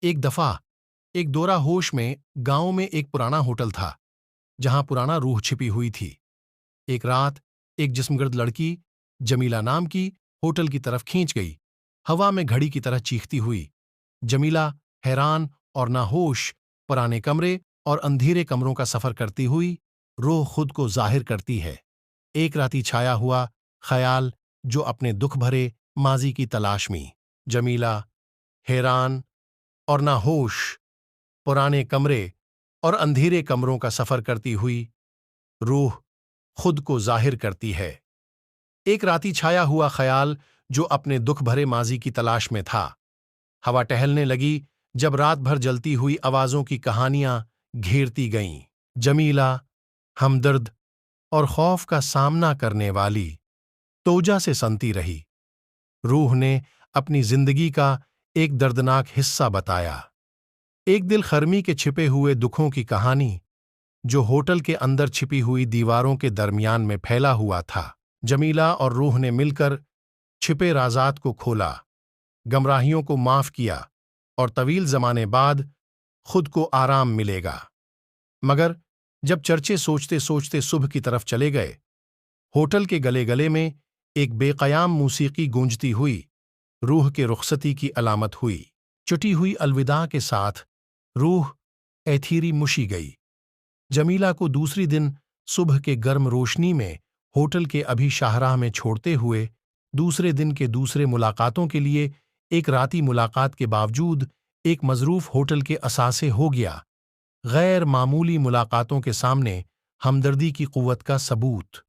एक दफा एक दोरा होश में गांव में एक पुराना होटल था जहां पुराना रूह छिपी हुई थी। एक रात एक जिस्मगर्द लड़की जमीला नाम की होटल की तरफ खींच गई, हवा में घड़ी की तरह चीखती हुई। जमीला हैरान और नाहोश पुराने कमरे और अंधेरे कमरों का सफर करती हुई रूह खुद को जाहिर करती है। एक राती छाया हुआ ख्याल जो अपने दुख भरे माजी की तलाश में। जमीला हैरान और नाहोश पुराने कमरे और अंधेरे कमरों का सफर करती हुई रूह खुद को जाहिर करती है। एक राती छाया हुआ ख्याल जो अपने दुख भरे माजी की तलाश में था। हवा टहलने लगी जब रात भर जलती हुई आवाजों की कहानियां घेरती गईं। जमीला हमदर्द और खौफ का सामना करने वाली तोजा से सनती रही। रूह ने अपनी जिंदगी का एक दर्दनाक हिस्सा बताया, एक दिल खरमी के छिपे हुए दुखों की कहानी जो होटल के अंदर छिपी हुई दीवारों के दरमियान में फैला हुआ था। जमीला और रूह ने मिलकर छिपे राज़ात को खोला, गमराहियों को माफ किया और तवील जमाने बाद खुद को आराम मिलेगा। मगर जब चर्चे सोचते सोचते सुबह की तरफ चले गए, होटल के गले गले में एक बेकयाम मूसीकी गूंजती हुई रूह के रुखसती की अलामत हुई। चुटी हुई अलविदा के साथ रूह ऐथीरी मुशी गई। जमीला को दूसरी दिन सुबह के गर्म रोशनी में होटल के अभी शाहराह में छोड़ते हुए दूसरे दिन के दूसरे मुलाकातों के लिए एक राती मुलाकात के बावजूद एक मजरूफ होटल के असासे हो गया। गैर मामूली मुलाकातों के सामने हमदर्दी की कुव्वत का सबूत।